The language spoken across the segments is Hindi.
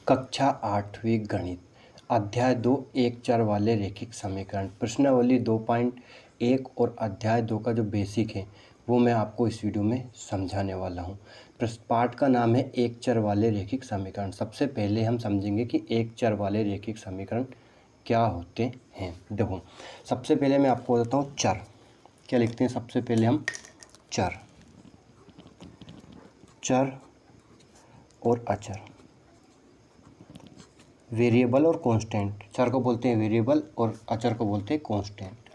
कक्षा 8वीं गणित अध्याय 2 एक चर वाले रैखिक समीकरण प्रश्नावली 2.1 और अध्याय 2 का जो बेसिक है वो मैं आपको इस वीडियो में समझाने वाला हूँ। पाठ का नाम है एक चर वाले रैखिक समीकरण। सबसे पहले हम समझेंगे कि एक चर वाले रैखिक समीकरण क्या होते हैं। देखो, सबसे पहले मैं आपको बताता हूँ चर क्या लिखते हैं। सबसे पहले हम चर और अचर, वेरिएबल और कांस्टेंट। चर को बोलते हैं वेरिएबल और अचर को बोलते हैं कांस्टेंट।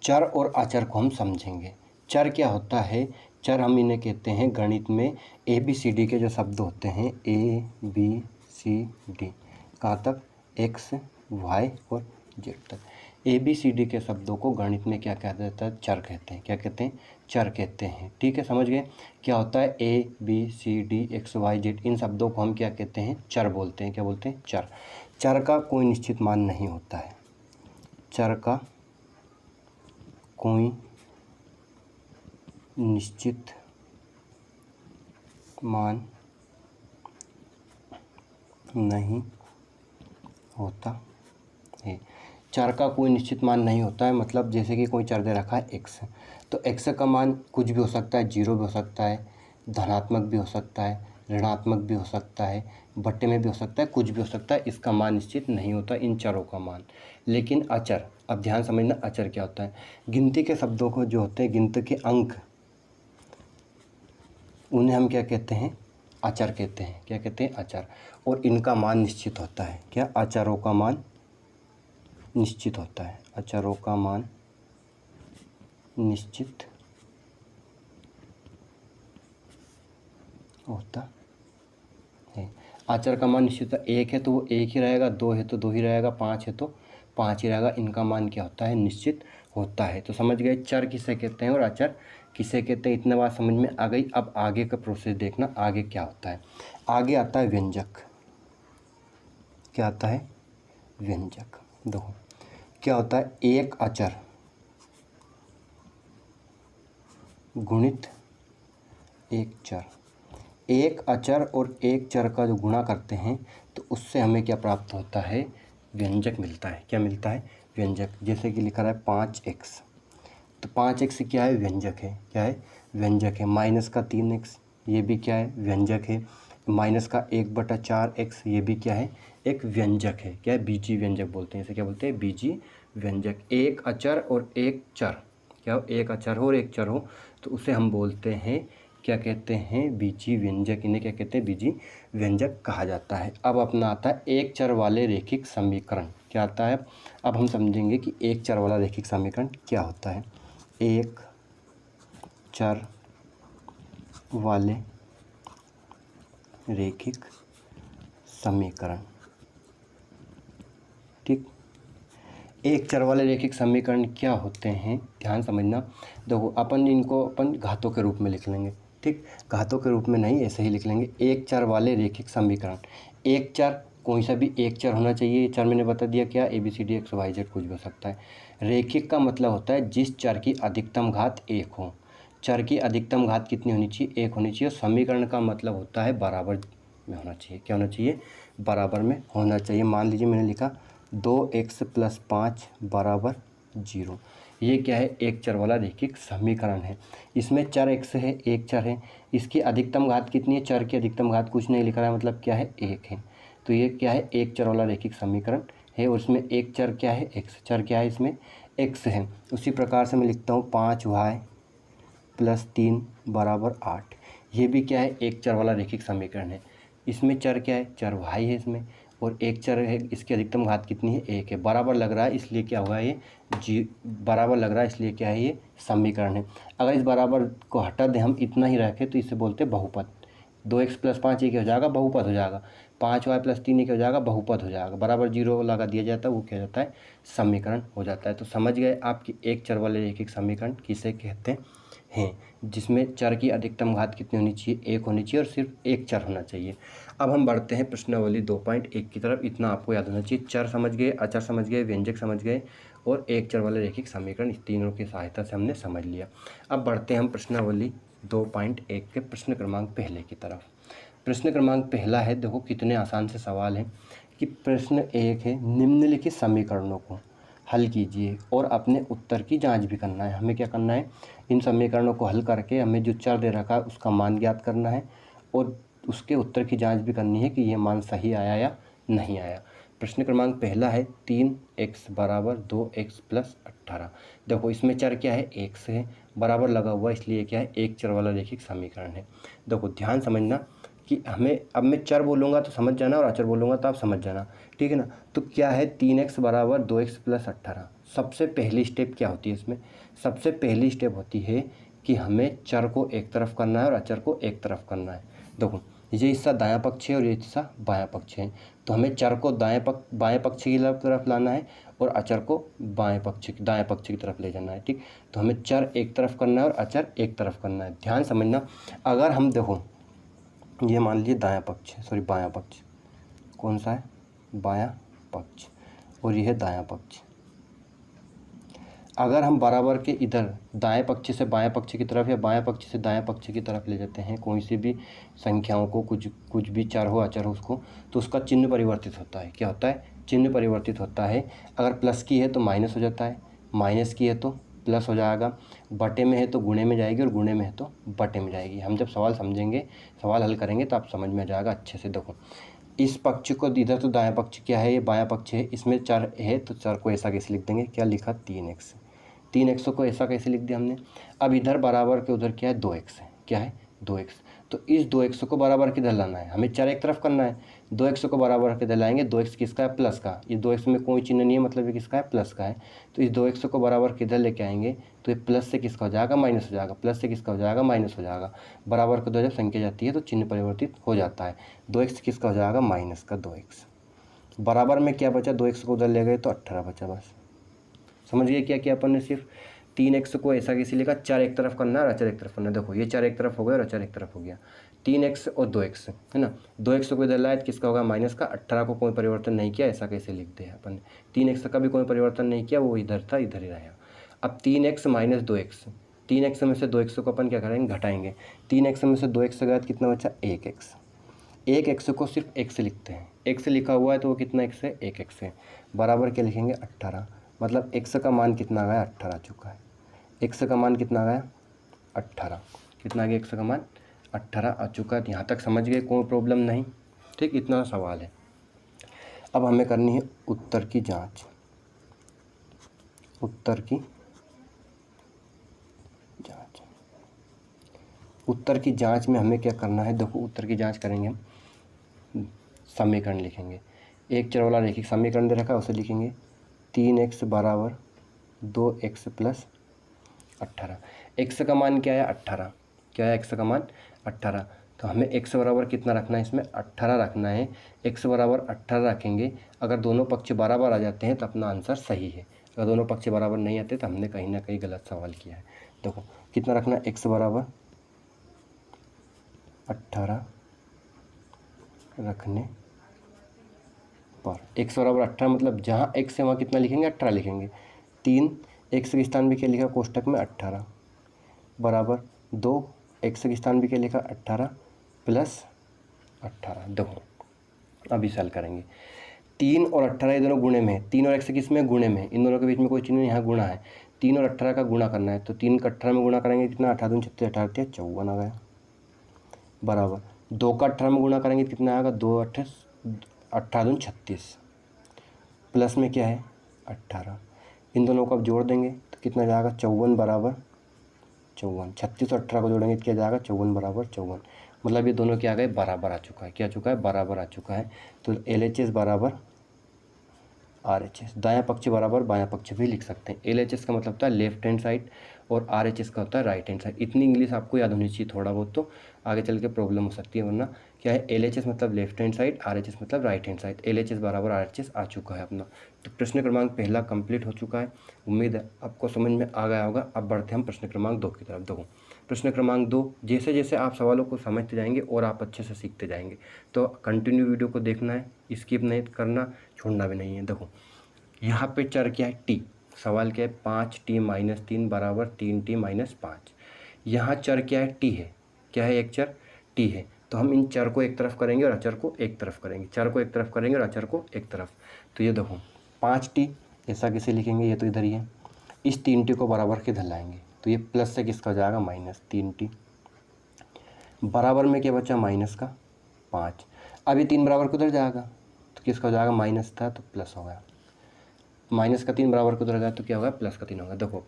चर और अचर को हम समझेंगे। चर क्या होता है? चर हम इन्हें कहते हैं गणित में ABCD के जो शब्द होते हैं ABCD, कहाँ तक? X Y और Z तक। ABCD के शब्दों को गणित में क्या कहता जाता है? चर कहते हैं। क्या कहते हैं? चर कहते हैं। ठीक है, समझ गए? क्या होता है? ABCD X Y Z, इन शब्दों को हम क्या कहते हैं? चर बोलते हैं। क्या बोलते हैं? चर। चर का कोई निश्चित मान नहीं होता है। चर का कोई निश्चित मान नहीं होता है। चर का कोई निश्चित मान नहीं होता है मतलब जैसे कि कोई चर दे रखा है x, तो x का मान कुछ भी हो सकता है, 0 भी हो सकता है, धनात्मक भी हो सकता है, ऋणात्मक भी हो सकता है, बट्टे में भी हो सकता है, कुछ भी हो सकता है। इसका मान निश्चित नहीं होता इन चरों का मान। लेकिन अचर, अब ध्यान समझना अचर क्या होता है। गिनती के शब्दों को जो होते हैं, गिनती के अंक, उन्हें हम क्या कहते हैं? अचर कहते हैं। क्या कहते हैं? अचर। और इनका मान निश्चित होता है। क्या? अचरों का मान निश्चित होता है। अचरों का मान निश्चित होता है। अचर का मान निश्चित होता है। 1 है तो वो 1 ही रहेगा, 2 है तो 2 ही रहेगा, 5 है तो 5 ही रहेगा। इनका मान क्या होता है? निश्चित होता है। तो समझ गए चर किसे कहते हैं और अचर किसे कहते हैं। इतने बात समझ में आ गई। अब आगे का प्रोसेस देखना, आगे क्या होता है। आगे आता है व्यंजक। क्या आता है? व्यंजक। देखो क्या होता है, एक अचर गुणित एक चर। एक अचर और एक चर का जो गुणा करते हैं तो उससे हमें क्या प्राप्त होता है? व्यंजक मिलता है। क्या मिलता है? व्यंजक। जैसे कि लिखा रहा है 5x, तो 5x क्या है? व्यंजक है। क्या है? व्यंजक है। माइनस का 3x, ये भी क्या है? व्यंजक है। माइनस का 1/4x, ये भी क्या है? एक व्यंजक है। क्या है? बीजी व्यंजक बोलते हैं इसे। क्या बोलते हैं? बीजी व्यंजक। एक अचर और एक चर, क्या हो? एक अचर हो और एक चर हो तो उसे हम बोलते हैं, क्या कहते हैं? बीजी व्यंजक। इन्हें क्या कहते हैं? बीजी व्यंजक कहा जाता है। अब अपना आता है एक चर वाले रैखिक समीकरण। क्या आता है? अब हम समझेंगे कि एक चर वाला रैखिक समीकरण क्या होता है। एक चर वाले रैखिक समीकरण। ठीक, एक चर वाले रैखिक समीकरण क्या होते हैं? ध्यान समझना। देखो, अपन इनको घातों के रूप में लिख लेंगे। ठीक, घातों के रूप में नहीं, ऐसे ही लिख लेंगे। एक चर वाले रैखिक समीकरण। एक चर, कोई सा भी एक चर होना चाहिए। चर मैंने बता दिया क्या? ABCD X Y Z कुछ भी हो सकता है। रैखिक का मतलब होता है जिस चर की अधिकतम घात 1 हो। चर की अधिकतम घात कितनी होनी चाहिए? 1 होनी चाहिए। और समीकरण का मतलब होता है बराबर में होना चाहिए। क्या होना चाहिए? बराबर में होना चाहिए। मान लीजिए मैंने लिखा 2x + 5 = 0। ये क्या है? एक चर वाला रैखिक समीकरण है। इसमें चर x है, एक चर है। इसकी अधिकतम घात कितनी है? चर की अधिकतम घात कुछ नहीं लिखा है, मतलब क्या है? 1 है। तो ये क्या है? एक चर वाला रैखिक समीकरण है। और इसमें एक चर क्या है? x। चर क्या है? इसमें x है। उसी प्रकार से मैं लिखता हूँ 5y + 3 = 8। ये भी क्या है? एक चर वाला रैखिक समीकरण है। इसमें चर क्या है? चर y है इसमें, और एक चर है। इसकी अधिकतम घात कितनी है? 1 है। बराबर लग रहा है इसलिए क्या हुआ ये? बराबर लग रहा है इसलिए क्या है? ये समीकरण है। अगर इस बराबर को हटा दें, हम इतना ही रखें, तो इसे बोलते हैं बहुपद। 2x + 5 ये क्या हो जाएगा? बहुपद हो जाएगा। 5y + 3 ये क्या हो जाएगा? बहुपद हो जाएगा। बराबर 0 लगा दिया जाता है, वो क्या जाता है? समीकरण हो जाता है। तो समझ गए आप कि एक चर वाले रैखिक समीकरण किसे कहते हैं, जिसमें चर की अधिकतम घात कितनी होनी चाहिए? 1 होनी चाहिए और सिर्फ एक चर होना चाहिए। अब हम बढ़ते हैं प्रश्नावली 2.1 की तरफ। इतना आपको याद होना चाहिए। चर समझ गए, अचर समझ गए, व्यंजक समझ गए और एक चर वाले रैखिक समीकरण, इस तीनों की सहायता से हमने समझ लिया। अब बढ़ते हैं हम प्रश्नावली 2.1 के प्रश्न क्रमांक पहले की तरफ। प्रश्न क्रमांक पहला है, देखो कितने आसान से सवाल है कि प्रश्न एक है, निम्नलिखित समीकरणों को हल कीजिए और अपने उत्तर की जांच भी करना है। हमें क्या करना है, इन समीकरणों को हल करके हमें जो चर दे रखा है उसका मान ज्ञात करना है और उसके उत्तर की जांच भी करनी है कि यह मान सही आया या नहीं आया। प्रश्न क्रमांक पहला है 3x बराबर 2x प्लस 18। देखो इसमें चर क्या है, x है, बराबर लगा हुआ इसलिए क्या है, एक चर वाला रैखिक समीकरण है। देखो ध्यान समझना कि हमें, अब मैं चर बोलूँगा तो समझ जाना और अचर बोलूँगा तो आप समझ जाना, ठीक है ना। तो क्या है 3x बराबर 2x प्लस 18। सबसे पहली स्टेप क्या होती है इसमें, सबसे पहली स्टेप होती है कि हमें चर को एक तरफ करना है और अचर को एक तरफ करना है। देखो ये हिस्सा दायां पक्ष है और ये हिस्सा बायां पक्ष है, तो हमें चर को बाएं पक्ष की तरफ लाना है और अचर को दाएं पक्ष की तरफ ले जाना है, ठीक। तो हमें चर एक तरफ करना है और अचर एक तरफ करना है। ध्यान समझना, अगर हम देखो ये मान लीजिए दायां पक्ष, सॉरी बायां पक्ष, कौन सा है, बायां पक्ष, और यह है दायां पक्ष। अगर हम बराबर के इधर दाएं पक्ष से बाएं पक्ष की तरफ या बाएं पक्ष से दाएं पक्ष की तरफ ले जाते हैं कोई सी भी संख्याओं को, कुछ भी चर हो अचर हो उसको, तो उसका चिन्ह परिवर्तित होता है। क्या होता है, चिन्ह परिवर्तित होता है। अगर प्लस की है तो माइनस हो जाता है, माइनस की है तो प्लस हो जाएगा, बटे में है तो गुणे में जाएगी और गुणे में है तो बटे में जाएगी। हम जब सवाल समझेंगे, सवाल हल करेंगे तो आप समझ में आ जाएगा अच्छे से। देखो इस पक्ष को, इधर तो दायां पक्ष क्या है, ये बायां पक्ष है, इसमें चर है तो चर को ऐसा कैसे लिख देंगे, क्या लिखा 3x, 3x को ऐसा कैसे लिख दिया हमने। अब इधर बराबर के उधर क्या है 2x है, क्या है 2x, तो इस 2x को बराबर किधर लाना है, हमें चर एक तरफ करना है। 2x को बराबर किधर लाएंगे, 2x किसका है, प्लस का, ये 2x में कोई चिन्ह नहीं है मतलब ये किसका है, प्लस का है। तो इस 2x को बराबर किधर लेके आएंगे, तो ये प्लस से किसका हो जाएगा, माइनस हो जाएगा, प्लस से किसका हो जाएगा, माइनस हो जाएगा। बराबर को दो जब संख्या जाती है तो चिन्ह परिवर्तित हो जाता है। 2x किसका हो जाएगा, माइनस का 2x। बराबर में क्या बचा, 2x को उधर ले गए तो 18 बचा। बस समझ गए क्या किया अपन ने, सिर्फ 3x को ऐसा कैसे लिखा, चर एक तरफ करना है और अचर एक तरफ करना है। देखो ये चर एक तरफ हो गया और अचर एक तरफ हो गया, 3x और 2x है ना। 2x को इधर लाए तो किसका होगा, माइनस का। 18 को कोई परिवर्तन नहीं किया, ऐसा कैसे लिख दिया अपन ने। 3x का भी कोई परिवर्तन नहीं किया, वो इधर था इधर ही रहा। अब 3x माइनस 2x, 3x में से 2x को अपन क्या करेंगे, घटाएंगे। 3x में से 2x गया तो कितना बचा, 1x। 1x को सिर्फ x लिखते हैं, x लिखा हुआ है तो वो कितना x है, 1x है। बराबर क्या लिखेंगे, 18, मतलब x का मान कितना आ गया, 18 आ चुका है। x का मान कितना आ गया, 18, कितना आ गया, x का मान 18 आ चुका है। यहाँ तक समझ गए, कोई प्रॉब्लम नहीं, ठीक, इतना सवाल है। अब हमें करनी है उत्तर की जांच, उत्तर की जांच। उत्तर की जांच में हमें क्या करना है, देखो उत्तर की जांच करेंगे हम, समीकरण लिखेंगे। एक चर वाला रैखिक समीकरण दे रखा है, उसे लिखेंगे 3x बराबर 2x प्लस 18। x का मान क्या है, 18, क्या है x का मान 18। तो हमें x बराबर कितना रखना है, इसमें 18 रखना है। x बराबर 18 रखेंगे, अगर दोनों पक्ष बराबर आ जाते हैं तो अपना आंसर सही है। अगर दोनों पक्ष बराबर नहीं आते तो हमने कहीं ना कहीं गलत सवाल किया है। देखो कितना रखना है, x बराबर 18 रखने पर, x बराबर 18 मतलब जहाँ x है वहाँ कितना लिखेंगे, 18 लिखेंगे। 3 x के स्थान भी क्या लिखा कोष्टक में, 18 बराबर 2 x के स्थान भी क्या लिखा, 18 प्लस 18। देखो अभी हल करेंगे। 3 और 18 ये दोनों गुणे में है, 3 और x किस में, गुणे में, इन दोनों के बीच में कोई चिन्ह नहीं, यहाँ गुणा है। 3 और 18 का गुणा करना है, तो 3 का 18 में गुणा करेंगे कितना, 18 दूनी 36, 18 54 आ गया। बराबर 2 का 18 में गुणा करेंगे कितना आएगा, 2 18 दूनी 36, प्लस में क्या है 18। इन दोनों को अब जोड़ देंगे तो कितना जाएगा, 54 बराबर 54। 36 और 18 को जोड़ेंगे तो क्या जाएगा, 54 बराबर 54। मतलब ये दोनों क्या आ गए, बराबर आ चुका है। क्या आ चुका है, बराबर आ चुका है। तो LHS बराबर RHS, दायां पक्ष बराबर बायां पक्ष भी लिख सकते हैं। LHS का मतलब होता है लेफ्ट हैंड साइड और RHS का होता है राइट हैंड साइड। इतनी इंग्लिश आपको याद होनी चाहिए थोड़ा बहुत, तो आगे चल के प्रॉब्लम हो सकती है। वरना क्या है, LHS मतलब लेफ्ट हैंड साइड, RHS मतलब राइट हैंड साइड। LHS बराबर RHS आ चुका है अपना। तो प्रश्न क्रमांक पहला कंप्लीट हो चुका है, उम्मीद है आपको समझ में आ गया होगा। अब बढ़ते हम प्रश्न क्रमांक 2 की तरफ। देखो प्रश्न क्रमांक 2, जैसे जैसे आप सवालों को समझते जाएंगे और आप अच्छे से सीखते जाएंगे, तो कंटिन्यू वीडियो को देखना है, स्किप नहीं करना, छोड़ना भी नहीं है। देखो यहाँ पे चर क्या है, t, सवाल क्या है, 5t माइनस 3 बराबर 3t माइनस 5। यहाँ चर क्या है, t है, क्या है, एक चर t है। तो हम इन चर को एक तरफ करेंगे और अचर को एक तरफ करेंगे, चर को एक तरफ करेंगे और अचर को एक तरफ। तो ये देखो 5t ऐसा कैसे लिखेंगे, ये तो इधर ही है, इस 3t को बराबर के इधर लाएंगे तो ये प्लस से किसका हो जाएगा -3t, बराबर में क्या बचा माइनस का 5। अब ये 3 बराबर किधर जाएगा तो किसका हो जाएगा, माइनस था तो प्लस हो गया, माइनस का 3 बराबर किधर गया तो क्या होगा, प्लस का 3 होगा। देखो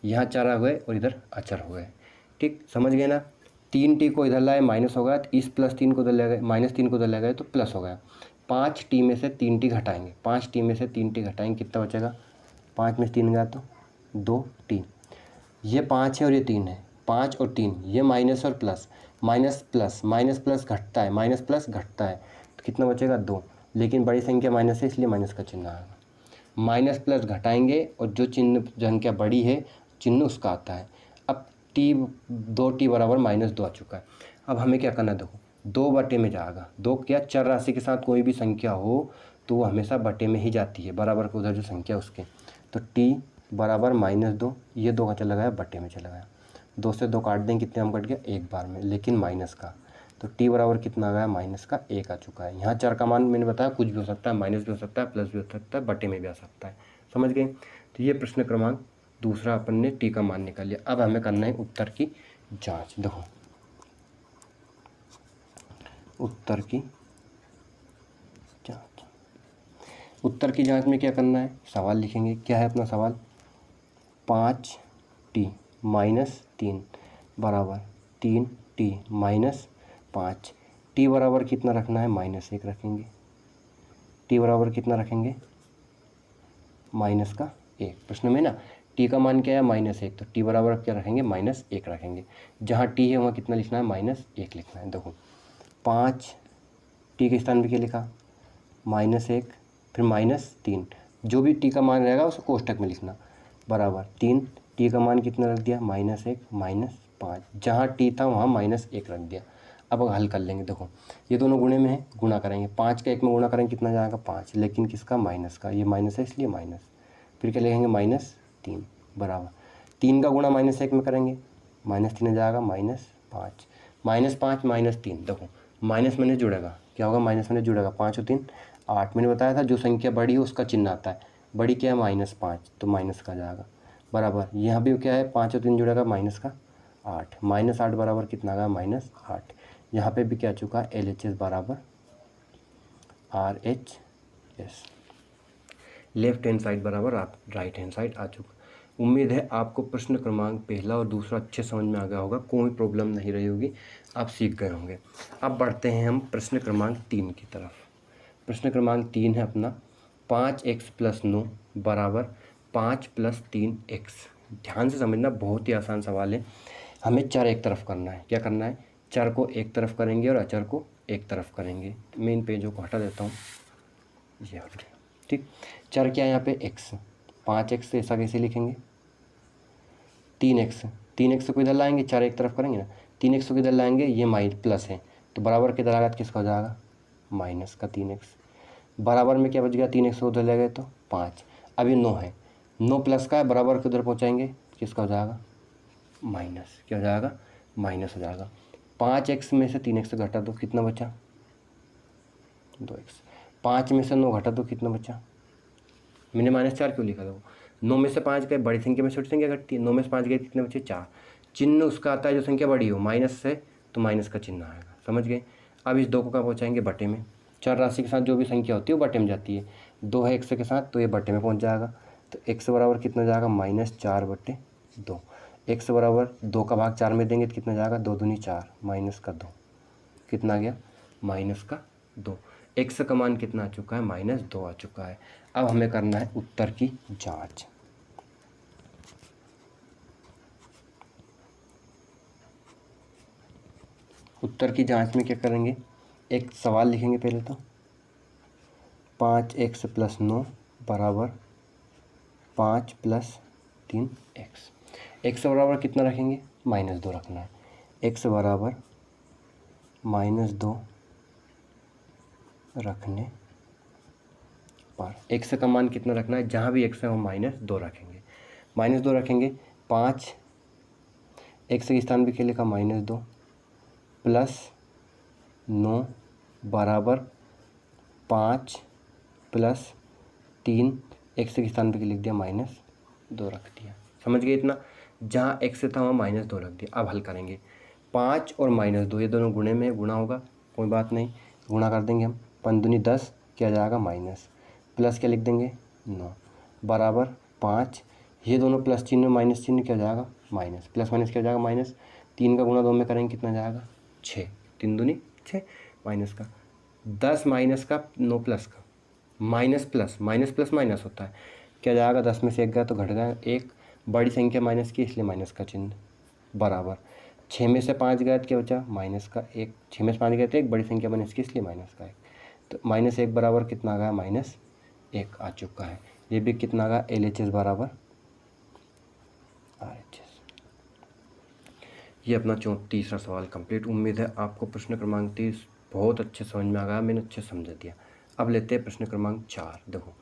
यहाँ चर आ गए और इधर अचर हो गए, ठीक समझ गए ना। 3t को इधर लाए माइनस हो गया, तो इस +3 को इधर ले गए, -3 को इधर ले गए तो प्लस हो गया। 5t में से 3t घटाएंगे, 5t में से 3t घटाएंगे कितना बचेगा, 5 में से 3 गया तो 2t, ये 5 है और ये 3 है, 5 और 3 ये माइनस और plus, minus plus minus plus घटता है, माइनस प्लस घटता है तो कितना बचेगा 2, लेकिन बड़ी संख्या माइनस है इसलिए माइनस का चिन्ह आएगा। माइनस प्लस घटाएंगे और जो चिन्ह संख्या बड़ी है चिन्ह उसका आता है। अब t बराबर -2 आ चुका है। अब हमें क्या करना है, देखो 2 बटे में जाएगा, 2 क्या चर राशि के साथ कोई भी संख्या हो तो वो हमेशा बटे में ही जाती है, बराबर को उधर जो संख्या उसके। तो t बराबर -2, ये 2 का चला गया बटे में चला गया, 2 से 2 काट देंगे कितने हम कट गया एक बार में, लेकिन माइनस का, तो t बराबर कितना आ गया -1 आ चुका है। यहाँ चर का मान मैंने बताया कुछ भी हो सकता है, माइनस भी हो सकता है, प्लस भी हो सकता है, बटे में भी आ सकता है, समझ गए। तो ये प्रश्न क्रमांक दूसरा अपन ने t का मान निकाल लिया। अब हमें करना है उत्तर की जांच। देखो उत्तर की जांच, उत्तर की जांच में क्या करना है, सवाल लिखेंगे, क्या है अपना सवाल, 5t - 3 बराबर 3t - 5, t बराबर कितना रखना है -1 रखेंगे, t बराबर कितना रखेंगे -1। प्रश्न में ना t का मान क्या है -1, तो t बराबर क्या रखेंगे -1 रखेंगे, जहाँ t है वहाँ कितना लिखना है -1 लिखना है। देखो 5 t के स्थान पे क्या लिखा -1, फिर -3, जो भी t का मान रहेगा उसको कोष्टक में लिखना, बराबर 3, t का मान कितना रख दिया -1 -5, जहाँ t था वहाँ -1 रख दिया। अब हल कर लेंगे, देखो ये दोनों गुणे में है, गुणा करेंगे, 5 का 1 में गुणा करेंगे कितना जाएगा 5, लेकिन किसका माइनस का, ये माइनस है इसलिए माइनस, फिर क्या लिखेंगे -3 बराबर 3 का गुणा -1 में करेंगे, -3 जाएगा -5, -5 -3, देखो माइनस माइनस जुड़ेगा, क्या होगा माइनस माइनस जुड़ेगा, 5 और 3 8, मैंने बताया था जो संख्या बड़ी है उसका चिन्ह आता है, बड़ी क्या है -5 तो माइनस का जाएगा, बराबर यहाँ भी क्या है 5 और 3 जुड़ेगा माइनस का 8, -8 बराबर कितना आएगा -8, यहाँ पे भी क्या चुका है LHS बराबर RHS, लेफ्ट हैंड साइड बराबर आप राइट हैंड साइड आ चुका। उम्मीद है आपको प्रश्न क्रमांक पहला और दूसरा अच्छे समझ में आ गया होगा, कोई प्रॉब्लम नहीं रही होगी, आप सीख गए होंगे। अब बढ़ते हैं हम प्रश्न क्रमांक 3 की तरफ। प्रश्न क्रमांक 3 है अपना 5x + 9 बराबर 5 + 3x। ध्यान से समझना, बहुत ही आसान सवाल है। हमें चर एक तरफ करना है, क्या करना है, चर को एक तरफ करेंगे और अचर को एक तरफ करेंगे। मैं इन पेजों को हटा देता हूँ, ये हट गया, ठीक। चर क्या है यहाँ पे x, 5x ऐसा कैसे लिखेंगे, 3x को इधर लाएंगे, चर एक तरफ करेंगे ना, 3x को इधर लाएंगे, ये प्लस है तो बराबर किधर आएगा, किसका हो जाएगा माइनस का 3x, बराबर में क्या बच गया 3x को उधर ले गए तो 5, अब ये 9 है, 9 प्लस का है, बराबर के उधर पहुँचाएंगे किसका हो जाएगा माइनस, क्या हो जाएगा माइनस हो जाएगा। 5x में से 3x घटा दो कितना बचा 2x, 5 में से 9 घटा दो कितना बचा, मैंने -4 क्यों लिखा था, 9 में से 5 गए, बड़ी संख्या में छोटी संख्या घटती है, 9 में से 5 गए कितने बचे 4, चिन्ह उसका आता है जो संख्या बड़ी हो, माइनस से तो माइनस का चिन्ह आएगा, समझ गए। अब इस 2 को कहाँ पहुँचाएंगे बटे में, चर राशि के साथ जो भी संख्या होती है वो बटे में जाती है, 2 है x के साथ तो ये बटे में पहुँच जाएगा, तो x बराबर कितना जाएगा -4/2, x बराबर 2 का भाग 4 में देंगे तो कितना जाएगा 2 दूनी 4 -2, कितना आ गया -2, x का मान कितना आ चुका है -2 आ चुका है। अब हमें करना है उत्तर की जांच। उत्तर की जांच में क्या करेंगे, एक सवाल लिखेंगे पहले तो, 5x + 9 बराबर 5 + 3x, x बराबर कितना रखेंगे -2 रखना है, x बराबर -2 रखने पर x का मान कितना रखना है, जहाँ भी x है वो -2 रखेंगे, -2 रखेंगे, 5 x के स्थान पे क्या लिखा -2 प्लस 9 बराबर 5 प्लस 3, x के स्थान पे लिख दिया -2 रख दिया। समझ गए इतना? जहाँ x था वहाँ -2 रख दिया। अब हल करेंगे। 5 और -2 ये दोनों गुणे में गुणा होगा, कोई बात नहीं, गुणा कर देंगे हम। 5 दूनी 10 क्या जाएगा माइनस, प्लस क्या लिख देंगे 9 बराबर 5, ये दोनों प्लस चिन्ह माइनस चिन्ह क्या जाएगा माइनस, प्लस माइनस क्या जाएगा माइनस। 3 का गुणा 2 में करेंगे कितना जाएगा 6, 3 दूनी 6 माइनस का 10 माइनस का 9 प्लस का माइनस प्लस माइनस होता है, क्या जाएगा 10 में से 1 गया तो घट गया 1, बड़ी संख्या माइनस की इसलिए माइनस का चिन्ह बराबर 6 में से 5 गया तो क्या बचा माइनस का 1, 6 में से 5 गया तो 1, बड़ी संख्या माइनस की इसलिए माइनस का 1, तो -1 बराबर कितना आ गया -1 आ चुका है। ये भी कितना आ गया LHS बराबर RHS। ये अपना तीसरा सवाल कंप्लीट। उम्मीद है आपको प्रश्न क्रमांक 30 बहुत अच्छे समझ में आ गया, मैंने अच्छे समझा दिया। अब लेते हैं प्रश्न क्रमांक 4। देखो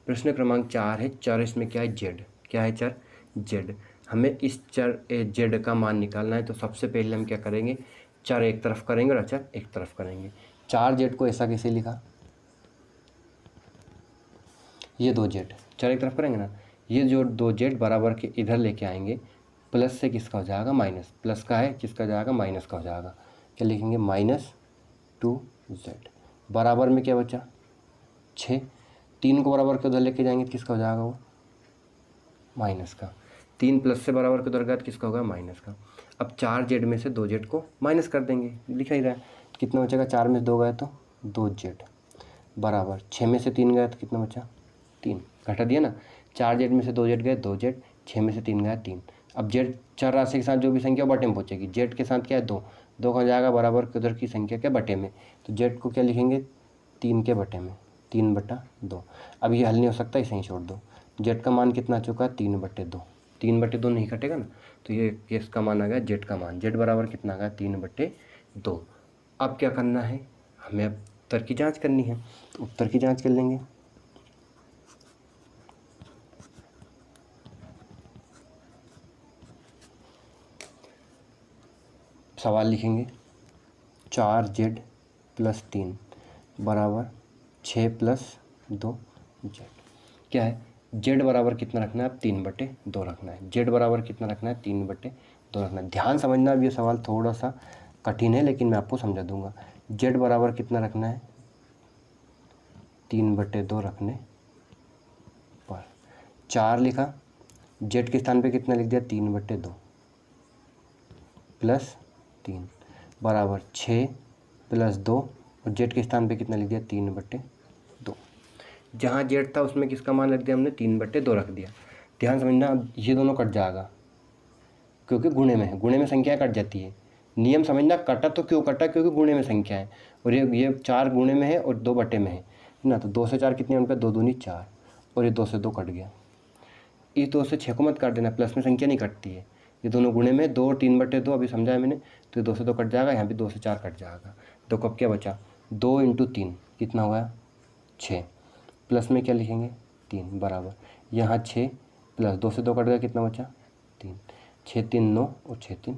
प्रश्न क्रमांक 4 है चर, इसमें क्या है जेड, क्या है चर जेड। हमें इस चर जेड का मान निकालना है, तो सबसे पहले हम क्या करेंगे, चर एक तरफ करेंगे और अचर एक तरफ करेंगे। 4 जेड को ऐसा कैसे लिखा, ये 2 जेड चर एक तरफ करेंगे ना, ये जो 2 जेड बराबर के इधर लेके आएंगे, प्लस से किसका हो जाएगा माइनस, प्लस का है किसका जाएगा माइनस का हो जाएगा, क्या लिखेंगे -2z बराबर में क्या बचा 6, 3 को बराबर के उधर लेके जाएंगे तो किसका हो जाएगा वो माइनस का, 3 प्लस से बराबर के उधर गया तो किसका होगा माइनस का। अब 4 जेड में से 2 जेड को माइनस कर देंगे, लिखा ही रहा है, कितना बचेगा 4 में से 2 गए तो 2 जेड बराबर 6 में से 3 गया तो कितना बचा 3, घटा दिया ना, 4 जेड में से 2 जेड गए 2 जेड, 6 में से 3 गया 3। अब जेड चर राशि के साथ जो भी संख्या बटे में पहुँचेगी, जेड के साथ क्या है 2, 2 का जाएगा बराबर के उधर की संख्या क्या बटे में, तो जेड को क्या लिखेंगे 3 के बटे में, 3/2। अब ये हल नहीं हो सकता, इसे ही छोड़ दो। जेड का मान कितना आ चुका है 3/2, 3/2 नहीं कटेगा ना, तो ये इसका मान आ गया जेड का मान, जेड बराबर कितना आ गया 3/2। अब क्या करना है, हमें अब उत्तर की जाँच करनी है, तो उत्तर की जाँच कर लेंगे। सवाल लिखेंगे 4z + 3 बराबर 6 + 2 जेड। क्या है जेड बराबर कितना रखना है, अब 3/2 रखना है। जेड बराबर कितना रखना है 3/2 रखना है। ध्यान समझना, अब ये सवाल थोड़ा सा कठिन है लेकिन मैं आपको समझा दूंगा। जेड बराबर कितना रखना है 3/2 रखने पर 4 लिखा, जेड के स्थान पे कितना लिख दिया 3/2 + 3 बराबर 6 + 2 और जेड के स्थान पे कितना लिख दिया 3/2। जहाँ जेड था उसमें किसका मान रख दिया हमने 3/2 रख दिया। ध्यान समझना, अब ये दोनों कट जाएगा क्योंकि गुणे में है, गुणे में संख्या कट जाती है। नियम समझना, कटा तो क्यों कटा, क्योंकि गुणे में संख्या है और ये 4 गुणे में है और 2 बटे में है ना, तो 2 से 4 कितने उनका 2 दूनी 4 और ये 2 से 2 कट गया। इस 2 से 6 को मत काट देना, प्लस में संख्या नहीं कटती है, ये दोनों गुणे में 2 और 3/2 अभी समझा है मैंने, तो ये 2 से 2 कट जाएगा, यहाँ भी 2 से 4 कट जाएगा। तो कब क्या बचा 2 × 3 कितना हुआ 6, प्लस में क्या लिखेंगे 3 बराबर यहाँ 6 + 2 से 2 कट गया कितना बचा 3, 6 × 3 = 9 और 6 × 3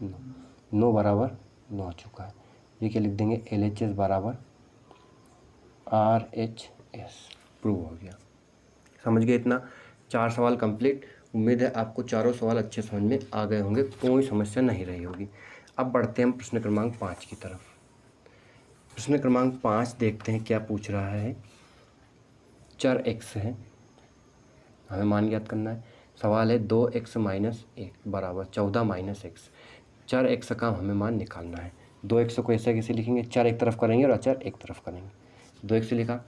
= 9 बराबर 9 हो चुका है। ये क्या लिख देंगे LHS बराबर RHS प्रूव हो गया। समझ गए इतना, 4 सवाल कंप्लीट। उम्मीद है आपको चारों सवाल अच्छे समझ में आ गए होंगे, कोई समस्या नहीं रही होगी। अब बढ़ते हैं हम प्रश्न क्रमांक 5 की तरफ। प्रश्न क्रमांक 5 देखते हैं क्या पूछ रहा है। चर x है, हमें मान ज्ञात करना है। सवाल है 2x - 1 बराबर 14 - x। चर x का हमें मान निकालना है। 2x को ऐसे कैसे लिखेंगे, चर एक तरफ करेंगे और अचर एक तरफ करेंगे। 2x लिखा,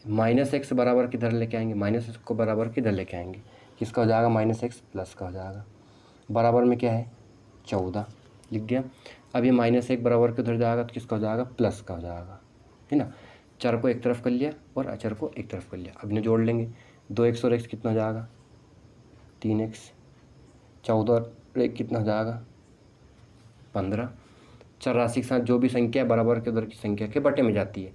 -x बराबर किधर लेके आएंगे, -x को बराबर किधर लेके आएंगे, किसका हो जाएगा -x प्लस का हो जाएगा, बराबर में क्या है 14 लिख दिया। अब ये -1 बराबर के उधर जाएगा तो किसका हो जाएगा प्लस का हो जाएगा, है ना। चर को एक तरफ कर लिया और अचर को एक तरफ कर लिया। अब इन्हें जोड़ लेंगे, 2x और x कितना हो जाएगा 3x, 14 और 1 कितना हो जाएगा 15। चर राशि के साथ जो भी संख्या है बराबर के उधर की संख्या के बटे में जाती है।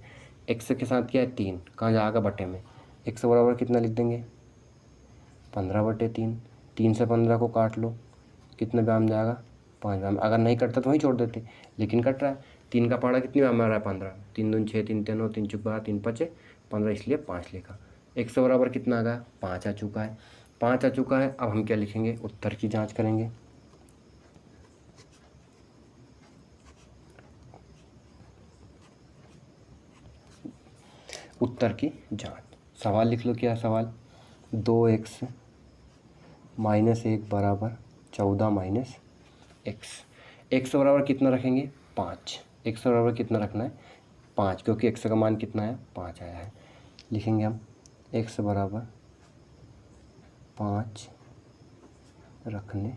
x के साथ क्या है 3, कहाँ जाएगा बटे में, x बराबर कितना लिख देंगे 15/3। 3 से 15 को काट लो, कितने ब्याम जाएगा 5 ब्याम। अगर नहीं कटता तो वहीं छोड़ देते, लेकिन कट रहा है 3 का पहाड़ा कितनी बार मारा है 15, 3 दूनी 6, 3 3 9, 3 चौक 12, 3 5 15, इसलिए 5 लिखा। x बराबर कितना आ गया 5 आ चुका है, 5 आ चुका है। अब हम क्या लिखेंगे, उत्तर की जांच करेंगे। उत्तर की जांच, सवाल लिख लो, क्या सवाल, 2x माइनस 1 बराबर 14 माइनस x बराबर कितना रखेंगे 5, x बराबर कितना रखना है 5, क्योंकि x का मान कितना है 5 आया है। लिखेंगे हम x बराबर 5 रखने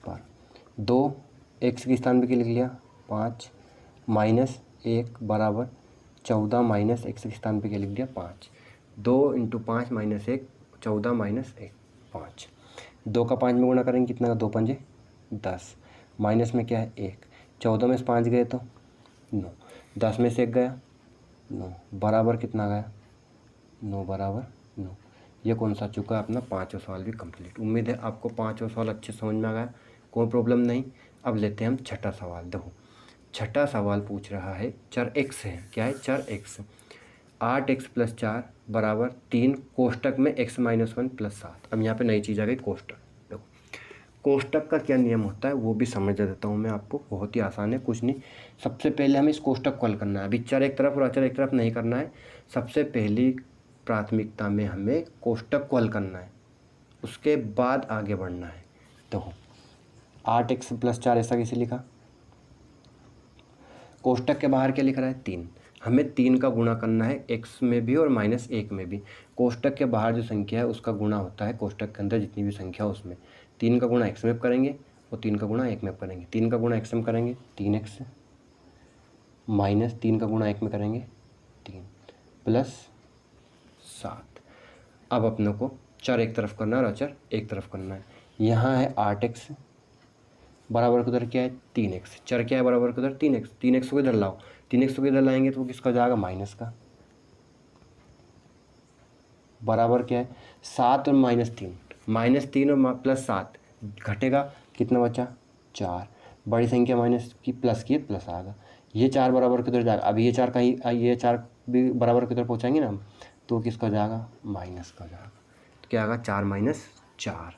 पर 2 x के स्थान पे क्या लिख लिया 5 माइनस 1 बराबर 14 माइनस x के स्थान पे क्या लिख दिया 5, 2 × 5 माइनस 1 14 माइनस 1 5, 2 का 5 में गुणा करेंगे कितना का 2 पंजे 10, माइनस में क्या है 1, 14 में से 5 गए तो 9, 10 में से 1 गया 9, बराबर कितना गया 9 बराबर 9। ये कौन सा चुका है अपना 5वां सवाल भी कंप्लीट। उम्मीद है आपको 5वां सवाल अच्छे समझ में आ गया, कोई प्रॉब्लम नहीं। अब लेते हैं हम छठा सवाल। देखो छठा सवाल पूछ रहा है चर x है, क्या है चर x, 8x + 4 बराबर 3 कोष्टक में x - 1 + 7। अब यहाँ पे नई चीज़ आ गई कोष्टक। देखो कोष्टक का क्या नियम होता है वो भी समझ देता हूँ मैं आपको, बहुत ही आसान है, कुछ नहीं। सबसे पहले हमें इस कोष्टक को हल करना है। अभी चर एक तरफ और अचर एक तरफ नहीं करना है, सबसे पहली प्राथमिकता में हमें कोष्टक को हल करना है, उसके बाद आगे बढ़ना है। देखो 8x + 4 ऐसा कैसे लिखा, कोष्टक के बाहर क्या लिख रहा है 3, हमें 3 का गुणा करना है x में भी और -1 में भी। कोष्टक के बाहर जो संख्या है उसका गुणा होता है कोष्टक के अंदर जितनी भी संख्या है उसमें। 3 का गुणा x में करेंगे और 3 का गुणा 1 में करेंगे। 3 का गुणा x में करेंगे 3x, माइनस 3 का गुणा 1 में करेंगे 3 प्लस 7। अब अपने को चर एक तरफ करना है और अचर एक तरफ करना है। यहाँ है 8x बराबर किधर क्या है 3x, चर क्या है बराबर किधर 3x, 3x को इधर लाओ, 3x को इधर लाएंगे तो किसका जाएगा माइनस का, बराबर क्या है 7 और -3, -3 और +7 घटेगा कितना बचा 4, बड़ी संख्या माइनस की प्लस की प्लस आएगा। ये 4 बराबर किधर जाएगा, अभी ये 4 कहीं, ये 4 भी बराबर किधर पहुँचाएंगे ना हम, तो किसका जाएगा माइनस का जाएगा, तो क्या आएगा 4 - 4,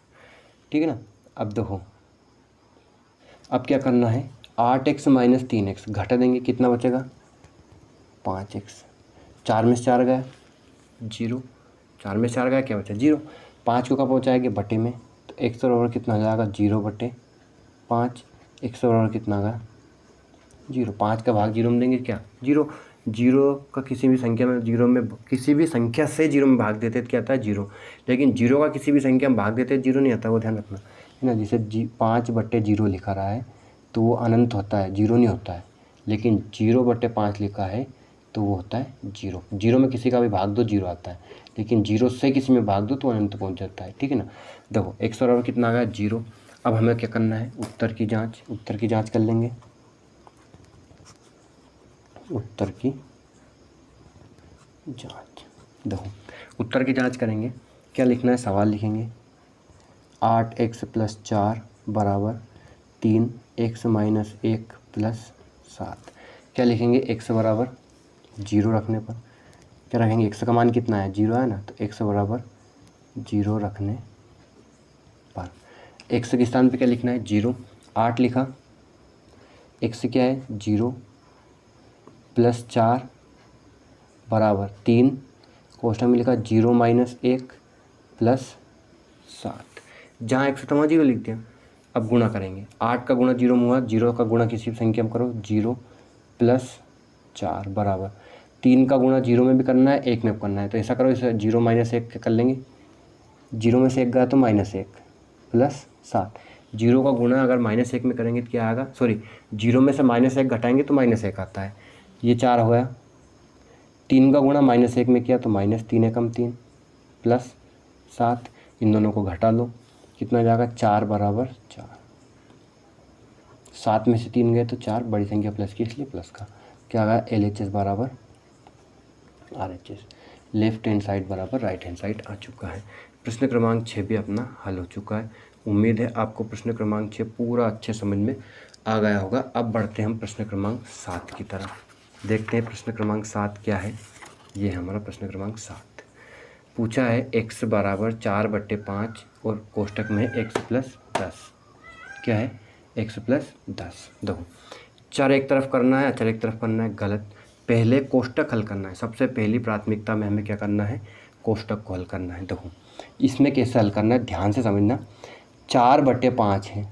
ठीक है ना। अब देखो अब क्या करना है 8x - 3x घटा देंगे, कितना बचेगा 5x, 4 में से 4 गया 0, 4 में से 4 गया क्या बचा 0, 5 को कब पहुँचाएंगे बटे में, तो x बराबर कितना हो जाएगा 0/5, x बराबर कितना आ गया 0, 5 का भाग 0 में देंगे क्या 0, 0 का किसी भी संख्या में 0 में किसी भी संख्या से 0 में भाग देते तो क्या आता है 0, लेकिन 0 का किसी भी संख्या में भाग देते 0 नहीं आता, वो ध्यान रखना है ना। जैसे 5/0 लिखा रहा है तो वो अनंत होता है, 0 नहीं होता है, लेकिन 0/5 लिखा है तो वो होता है 0। 0 में किसी का भी भाग दो 0 आता है, लेकिन 0 से किसी में भाग दो तो अनंत पहुंच जाता है, ठीक है ना। देखो x बराबर कितना आ गया 0। अब हमें क्या करना है उत्तर की जांच कर लेंगे। उत्तर की जांच, देखो उत्तर की जांच करेंगे, क्या लिखना है सवाल लिखेंगे 8x + 4 बराबर 3x - 1 + 7। क्या लिखेंगे x बराबर 0 रखने पर क्या रखेंगे, x का मान कितना है 0 है ना, तो x बराबर 0 रखने पर x के स्थान पे क्या लिखना है 0, 8 लिखा, x क्या है 0 + 4 बराबर 3, कोष्टक में लिखा 0 - 1 + 7, जहाँ x था वहाँ 0 लिख दिया। अब गुणा करेंगे, 8 का गुणा 0 में हुआ, 0 का गुणा किसी भी संख्या में करो 0 + 4 बराबर 3 का गुणा 0 में भी करना है 1 में भी करना है, तो ऐसा करो इसे 0 - 1 कर लेंगे, 0 में से 1 गया तो -1 + 7, 0 का गुणा अगर -1 में करेंगे तो क्या आएगा, सॉरी 0 में से -1 घटाएंगे तो -1 आता है, ये 4 हो गया। 3 का गुणा -1 में किया तो -3 × 3 + 7, इन दोनों को घटा लो, कितना जाएगा 4 बराबर 4, 7 में से 3 गए तो 4, बड़ी संख्या प्लस की इसलिए प्लस का, क्या आ गया LHS बराबर RHS, लेफ्ट हैंड साइड बराबर राइट हैंड साइड आ चुका है। प्रश्न क्रमांक 6 भी अपना हल हो चुका है। उम्मीद है आपको प्रश्न क्रमांक 6 पूरा अच्छे समझ में आ गया होगा। अब बढ़ते हैं हम प्रश्न क्रमांक 7 की तरफ। देखते हैं प्रश्न क्रमांक 7 क्या है। ये है हमारा प्रश्न क्रमांक 7। पूछा है x बराबर 4/5 और कोष्टक में x प्लस 10। क्या है? x plus 10। देखो चर एक तरफ करना है, अचर एक तरफ करना है, गलत। पहले कोष्टक हल करना है। सबसे पहली प्राथमिकता में हमें क्या करना है? कोष्टक को हल करना है। देखो इसमें कैसे हल करना है, ध्यान से समझना। 4/5 है,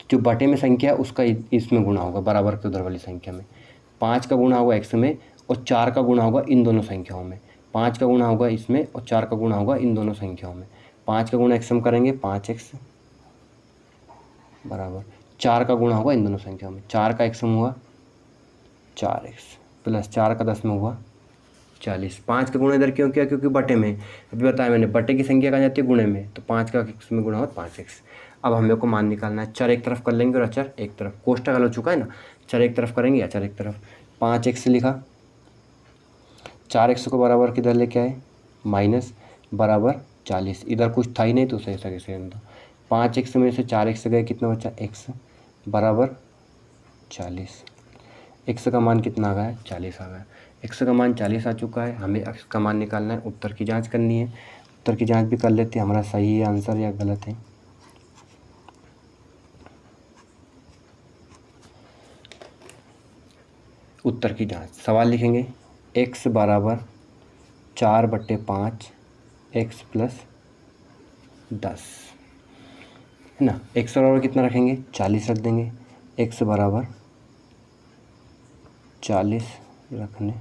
जो बटे में संख्या है उसका इसमें गुणा होगा, बराबर के उधर वाली संख्या में। 5 का गुणा होगा x में और 4 का गुणा होगा इन दोनों संख्याओं में। 5 का गुणा होगा इसमें और 4 का गुणा होगा इन दोनों संख्याओं में। 5 का गुणा x में करेंगे 5x बराबर 4 का गुणा होगा इन दोनों संख्याओं में। 4 का x में हुआ 4x प्लस 4 का 10 में हुआ 40। 5 का गुणा इधर क्यों किया? क्योंकि बटे में, अभी बताया मैंने, बटे की संख्या कहाँ जाती है? गुणे में। तो 5 का x में गुणा हुआ 5x। अब हमें को मान निकालना है। चर एक तरफ कर लेंगे और अचर एक तरफ। कोष्टक हल हो चुका है ना, चर एक तरफ करेंगे अचर एक तरफ। 5x लिखा, 4x को बराबर किधर लेके आए? माइनस बराबर 40। इधर कुछ था ही नहीं तो उसे ऐसा कैसे था। 5x में से 4x गए, कितना बचा? x बराबर 40। x का मान कितना आ गया? 40 आ गया। x का मान 40 आ चुका है। हमें x का मान निकालना है, उत्तर की जांच करनी है। उत्तर की जांच भी कर लेते हैं, हमारा सही है आंसर या गलत है। उत्तर की जांच, सवाल लिखेंगे x बराबर 4/5 x प्लस 10 है ना। x बराबर कितना रखेंगे? 40 रख देंगे। x बराबर 40 रखने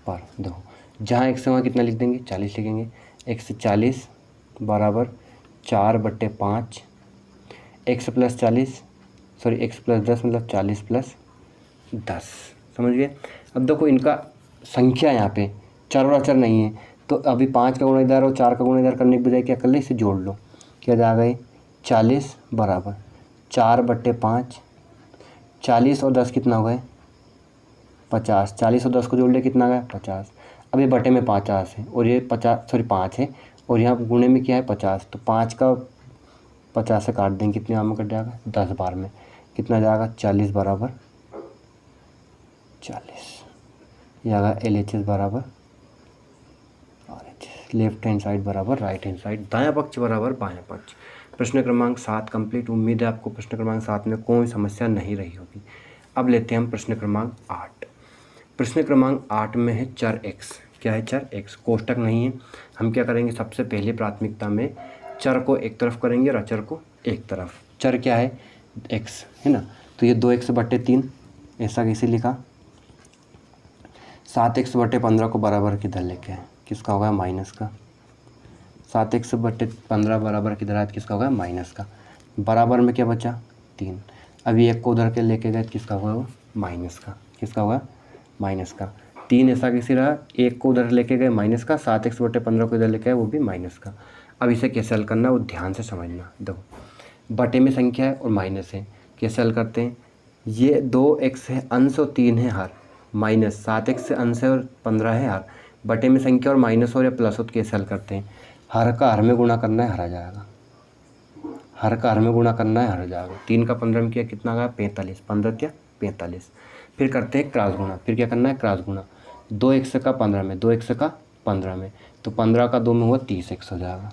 पर देखो जहाँ x वहाँ कितना लिख देंगे? 40 लिखेंगे। x 40 बराबर 4/5 x plus 40 sorry x plus 10 मतलब 40 प्लस 10। समझ गए? अब देखो इनका संख्या यहाँ पे चर और अचर नहीं है, तो अभी 5 का गुणा इधर और 4 का गुणा इधर करने के बजाय क्या कर ले? इसे जोड़ लो। क्या जा गए? 40 बराबर 4/5, 40 और 10 कितना हो गए? 50। 40 और 10 को जोड़ ले, कितना गया? 50। अब ये बटे में 50 है और ये 5 है और यहाँ गुणे में क्या है? 50। तो 5 का 50 से काट देंगे, कितने बार में कट जाएगा? 10 बार में। कितना जाएगा? 40 बराबर 40। यह आएगा LHS बराबर RHS। लेफ्ट हैंड साइड बराबर राइट हैंड साइड, दायां पक्ष बराबर बायां पक्ष। प्रश्न क्रमांक 7 कंप्लीट। उम्मीद है आपको प्रश्न क्रमांक 7 में कोई समस्या नहीं रही होगी। अब लेते हैं हम प्रश्न क्रमांक 8। प्रश्न क्रमांक 8 में है चर x। क्या है? चर x। कोष्टक नहीं है। हम क्या करेंगे? सबसे पहले प्राथमिकता में चर को एक तरफ करेंगे और अचर को एक तरफ। चर क्या है? x है ना, तो ये 2x/3 ऐसा कैसे लिखा? 7x/15 को बराबर किधर लेके आए? किसका होगा? माइनस का। 7x/15 बराबर किधर आया? किसका होगा? माइनस का। बराबर में क्या बचा? 3। अभी एक को उधर के लेके गए, किसका होगा? वो माइनस का। किसका होगा? माइनस का। 3 ऐसा कैसे रहा? एक को उधर लेके गए माइनस का, 7x/15 को इधर लेके आए वो भी माइनस का। अब इसे कैसे हल करना है वो ध्यान से समझना। देखो बटे में संख्या है और माइनस है, कैसे हल करते हैं? ये 2x है अंश और 3 है हर, माइनस 7x से अंश है और 15 है हर। बटे में संख्या और माइनस हो या प्लस हो तो कैसे हल करते हैं? हर का हर में गुणा करना है, हर आ जाएगा। हर का हर में गुणा करना है, हर आ जाएगा। 3 का 15 में किया, कितना आ गया? 45। 15 क्या? 45। फिर करते हैं क्रॉस गुणा। फिर क्या करना है? क्रॉस गुणा। 2x का 15 में, 2x का 15 में, तो 15 का 2 में हुआ 30x हो जाएगा।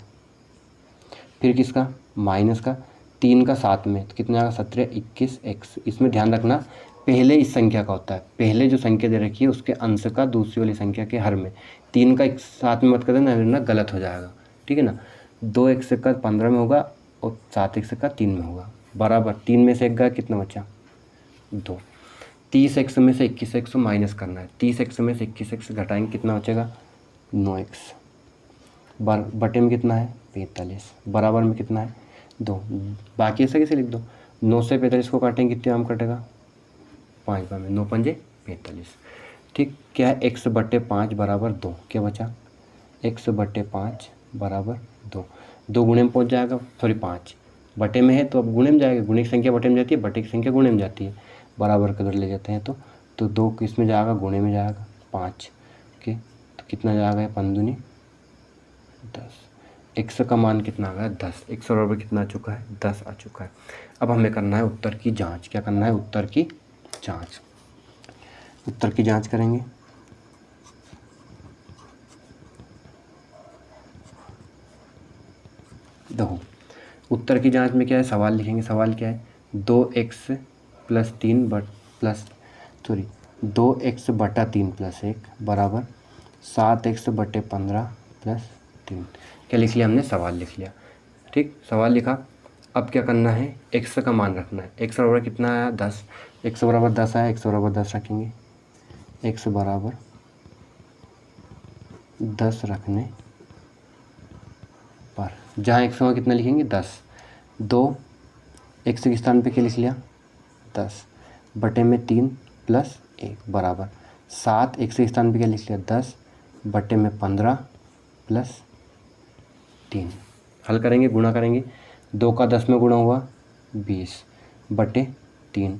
फिर किसका? माइनस का। 3 का 7 में, तो कितना आएगा? 17 21x। इसमें ध्यान रखना पहले इस संख्या का होता है, पहले जो संख्या दे रखी है उसके अंश का दूसरी वाली संख्या के हर में। 3 का 7 में मत कर देना, ना गलत हो जाएगा। ठीक है ना। 2x का 15 में होगा और 7x का 3 में होगा। बराबर 3 में से 1 गया, कितना बचा? 2। 30x में से 21x माइनस करना है। 30x में से 21x घटाएंगे, कितना बचेगा? 9x। बटे में कितना है? 45। बराबर में कितना है? 2। बाकी ऐसे कैसे लिख दो? 9 से 45 को काटेंगे, कितने आम कटेगा? 5 बार में। 9 पंजे 45। ठीक। क्या है? x/5 बराबर 2। क्या बचा? x/5 बराबर 2। 2 गुणे में पहुँच जाएगा, सॉरी 5 बटे में है तो अब गुणे में जाएगा। गुणे की संख्या बटे में जाती है, बटे की संख्या गुणे में जाती है। बराबर कदर ले जाते हैं तो 2 किस में जाएगा? गुणे में जाएगा। 5 के तो कितना जाएगा? 5 दूनी 10। x का मान कितना आ गया 10, x बराबर कितना आ चुका है 10 आ चुका है। अब हमें करना है उत्तर की जांच। क्या करना है? उत्तर की जांच। उत्तर की जांच करेंगे। देखो उत्तर की जांच में क्या है, सवाल लिखेंगे। सवाल क्या है? 2x प्लस 3 2x बटा 3 प्लस 1 बराबर 7x बटे 15 प्लस 3। क्या लिख लिया हमने? सवाल लिख लिया। ठीक, सवाल लिखा। अब क्या करना है? x का मान रखना है। x बराबर कितना आया 10, x बराबर 10 आया, x बराबर 10 रखेंगे। x बराबर 10 रखने पर जहाँ x का कितना लिखेंगे 10, 2 x के स्थान पे क्या लिख लिया 10 बटे में 3 प्लस 1 बराबर 7 x के स्थान पे क्या लिख लिया 10 बटे में 15 प्लस 3। हल करेंगे, गुणा करेंगे। 2 का 10 में गुणा हुआ 20 बटे 3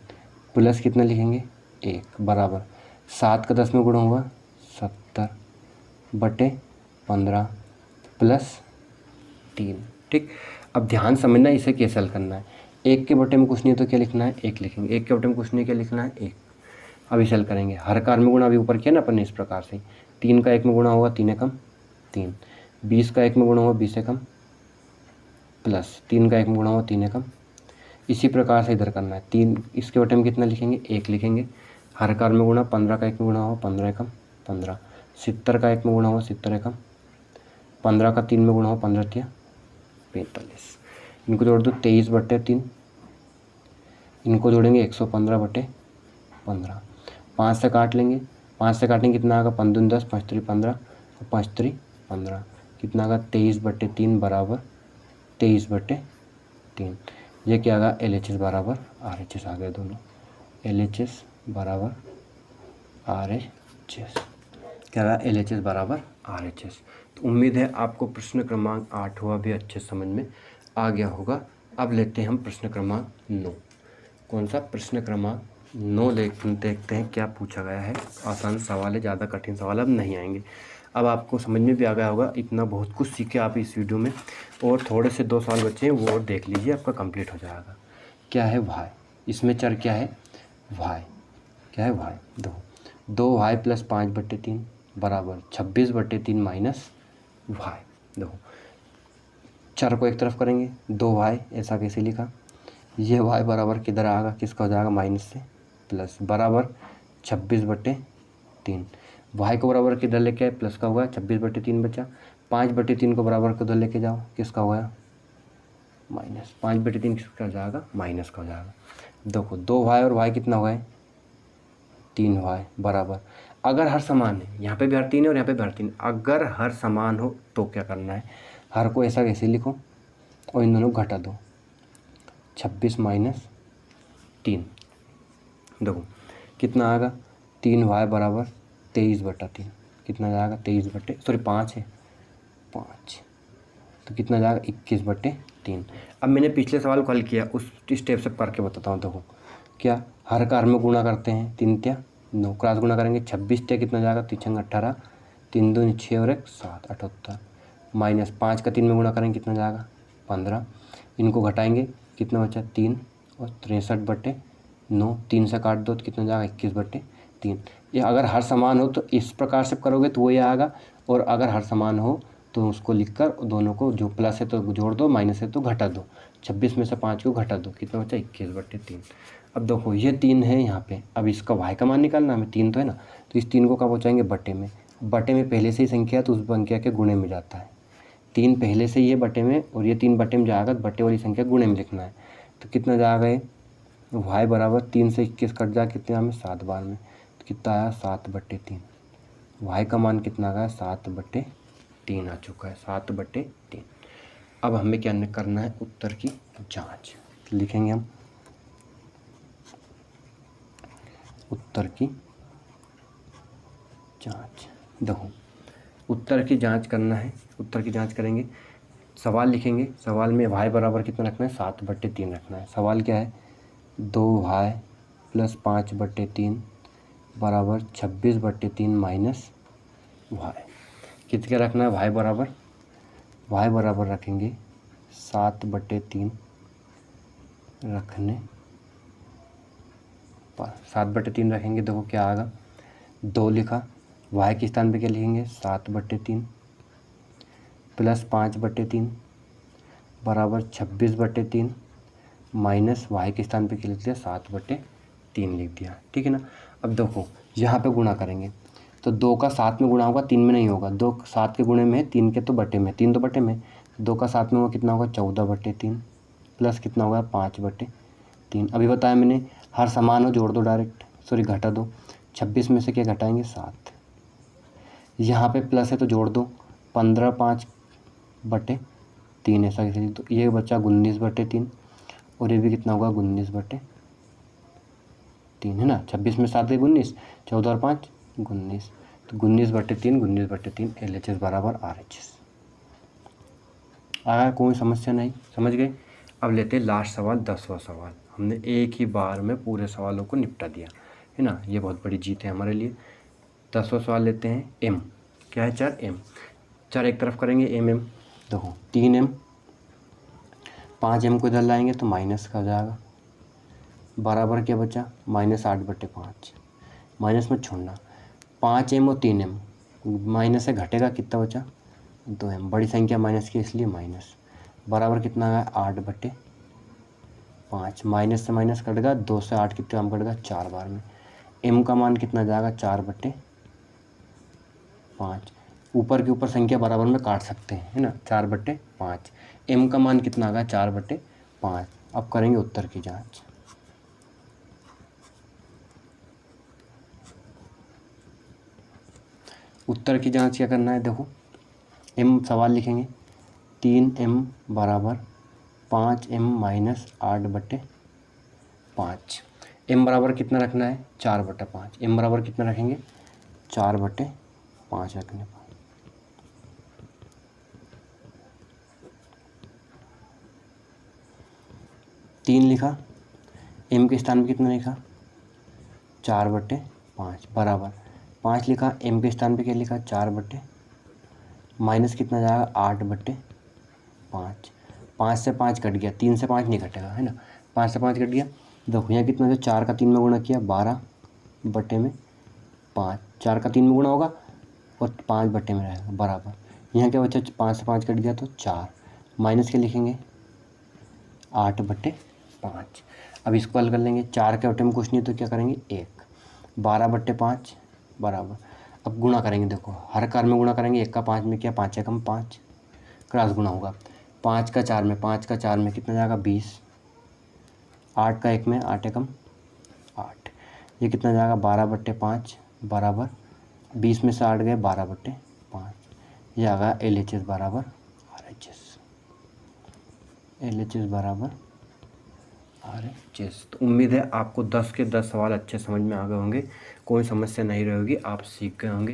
प्लस कितना लिखेंगे 1 बराबर 7 का 10 में गुणा हुआ 70 बटे 15 प्लस 3। ठीक, अब ध्यान समझना इसे कैसे हल करना है। 1 के बटे में कुछ नहीं है तो क्या लिखना है 1 लिखेंगे। 1 के बटे में कुछ नहीं, क्या लिखना है 1। अब इसे हल करेंगे। हर कार में गुणा अभी ऊपर किया ना अपन ने, इस प्रकार से 3 का 1 में गुणा होगा 3 एकम 3, 20 का 1 में गुणा होगा 20 एकम प्लस 3 का 1 में गुणा होगा 3 एकम। इसी प्रकार से इधर करना है। 3 इसके बटे में कितना लिखेंगे 1 लिखेंगे। हर कार में गुणा 15 का 1 में गुणा होगा 15 एकम 15, 70 का 1 में गुणा होगा 70 एकम 15 का 3 में गुणा होगा 15 तिया 45। इनको जोड़ दो 23 बटे 3, इनको जोड़ेंगे 115 बटे 15। 5 से काट लेंगे, 5 से काटेंगे कितना आएगा 5 दूनी 10, 5 3 15 और 5 3 15, कितना आएगा 23 बटे 3 बराबर 23 बटे 3। ये क्या आएगा LHS बराबर RHS आ गए दोनों। LHS बराबर RHS क्या आएगा LHS बराबर RHS। तो उम्मीद है आपको प्रश्न क्रमांक 8 हुआ भी अच्छे समझ में आ गया होगा। अब लेते हैं हम प्रश्न क्रमांक 9। कौन सा? प्रश्न क्रमांक 9 देखते हैं क्या पूछा गया है। आसान सवाल है, ज़्यादा कठिन सवाल अब नहीं आएंगे। अब आपको समझ में भी आ गया होगा, इतना बहुत कुछ सीखे आप इस वीडियो में। और थोड़े से 2 सवाल बचे हैं, वो और देख लीजिए, आपका कंप्लीट हो जाएगा। क्या है y? इसमें चर क्या है y? क्या है y? 2y प्लस 5 बटे 3 बराबर 26 बटे 3 माइनस y। देखो चर को एक तरफ करेंगे, 2y ऐसा कैसे लिखा, ये y बराबर किधर आएगा, किसका हो जाएगा माइनस से प्लस बराबर 26 बटे 3। y को बराबर किधर लेके आए, प्लस का हुआ 26 बटे 3 बचा। 5 बटे 3 को बराबर किधर लेके जाओ, किसका हुआ माइनस। 5 बटे 3 किसका हो जाएगा माइनस का हो जाएगा। देखो 2y और y कितना हुआ है 3y बराबर, अगर हर समान है, यहाँ पे भी हर 3 है और यहाँ पे भी हर 3, अगर हर समान हो तो क्या करना है, हर को ऐसा कैसे लिखो और इन दोनों घटा दो। 26 माइनस 3, देखो कितना आएगा 3y बराबर 23 बटा 3, कितना जाएगा 5 है 5, तो कितना जाएगा 21 बटे 3। अब मैंने पिछले सवाल को हल किया, उस स्टेप से करके बताता हूँ। देखो क्या, हर कार में गुणा करते हैं 3 तिया 9, क्रॉस गुणा करेंगे 26 तिया कितना जाएगा 3 18, 3 दूनी 6 और 1 7 78 माइनस 5 का 3 में गुणा करेंगे कितना जाएगा 15, इनको घटाएंगे कितना बचा 3 और 63 बटे 9, 3 से काट दो तो कितना जाएगा 21 बटे 3। ये अगर हर समान हो तो इस प्रकार से करोगे तो वो ये आएगा, और अगर हर समान हो तो उसको लिखकर दोनों को जो प्लस है तो जोड़ दो, माइनस है तो घटा दो। 26 में से 5 को घटा दो, कितना बचा 21 बटे 3। अब देखो ये 3 है यहाँ पे, अब इसका y का मान निकालना हमें, 3 तो है ना, तो इस 3 को कब पहुँचाएंगे बटे में। बटे में पहले से ही संख्या तो उस संख्या के गुणे में जाता है। 3 पहले से ये बटे में और ये 3 बटे में जाएगा, तो बटे वाली संख्या गुणे में लिखना है। तो कितना जाएगा ये y बराबर 3 से 21 कट जाए कितने हमें 7 बार में, तो कितना आया 7 बटे 3। y का मान कितना आ गया 7 बटे 3 आ चुका है, 7 बटे 3। अब हमें क्या करना है, उत्तर की जांच लिखेंगे हम। उत्तर की जांच, देखो उत्तर की जांच करना है। उत्तर की जांच करेंगे, सवाल लिखेंगे। सवाल में y बराबर कितना रखना है 7 बटे 3 रखना है। सवाल क्या है 2y प्लस 5 बटे 3 बराबर 26 बटे 3 माइनस y। कितना रखना है y बराबर y बराबर रखेंगे 7/3 रखने पर 7/3 रखेंगे। देखो क्या आएगा, 2 लिखा, y के स्थान पे क्या लिखेंगे 7/3 प्लस 5/3 बराबर 26/3 माइनस y के स्थान पे क्या लिख दिया 7/3 लिख दिया। ठीक है ना। अब देखो यहाँ पे गुणा करेंगे तो 2 का 7 में गुणा होगा, 3 में नहीं होगा। 2 7 के गुणे में है, 3 के तो बटे में, 3 तो बटे में, 2 का 7 में होगा कितना होगा 14/3 प्लस कितना होगा 5/3। अभी बताया मैंने हर समान हो जोड़ दो डायरेक्ट, सॉरी घटा दो। 26 में से क्या घटाएंगे 7, यहाँ पे प्लस है तो जोड़ दो 15 5/3 ऐसा किसी तो ये बचा 19/3 और ये भी कितना होगा 19/3 है ना। 26 में 7 है 19, 14 और 5 19, तो 19/3 LHS बराबर RHS। आया कोई समस्या नहीं, समझ गए। अब लेते हैं लास्ट सवाल 10वां सवाल। हमने एक ही बार में पूरे सवालों को निपटा दिया है ना, ये बहुत बड़ी जीत है हमारे लिए। 10वां सवाल लेते हैं M, क्या है चर M, चर एक तरफ करेंगे M देखो 3M, 5M को इधर लाएंगे तो माइनस का हो जाएगा, बराबर क्या बचा -8/5, माइनस में छोड़ना 5M और 3M, माइनस से घटेगा कितना बचा 2M, बड़ी संख्या माइनस की इसलिए माइनस, बराबर कितना आया 8/5, माइनस से माइनस कटेगा 2 से 8 कितने काम कटेगा 4 बार में। M का मान कितना जाएगा 4/5, ऊपर के ऊपर संख्या बराबर में काट सकते हैं है ना, 4/5। M का मान कितना आ गया 4/5। अब करेंगे उत्तर की जांच। उत्तर की जांच क्या करना है, देखो M सवाल लिखेंगे 3M बराबर 5M माइनस 8/5। M बराबर कितना रखना है 4/5, M बराबर कितना रखेंगे 4/5 रखने पर 3 लिखा, M के स्थान पर कितना लिखा 4/5 बराबर 5 लिखा, M के स्थान पे क्या लिखा 4/, माइनस कितना जाएगा 8/5, 5 से 5 कट गया, 3 से 5 नहीं कटेगा है ना, 5 से 5 कट गया। देखो यहाँ कितना, 4 का 3 में गुणा किया 12/5, 4 का 3 में गुणा होगा और 5/में रहेगा बराबर, यहाँ क्या बचा 5 से 5 कट गया तो 4, माइनस के लिखेंगे 8/5। अब इसको हल कर लेंगे, 4 के बटे में कुछ नहीं तो क्या करेंगे 1, 12/5 बराबर, अब गुणा करेंगे, देखो हर कार में गुणा करेंगे, 1 का 5 में क्या 5 एकम 5, क्रॉस गुणा होगा, 5 का 4 में, 5 का 4 में कितना जाएगा 20, 8 का 1 में 8 एकम 8, ये कितना जाएगा 12/5 बराबर 20 में से 8 गए 12/5, ये आ गया LHS बराबर RHS, LHS बराबर RHS। तो उम्मीद है आपको 10 के 10 सवाल अच्छे समझ में आ गए होंगे, कोई समस्या नहीं रहेगी, आप सीख गए होंगे।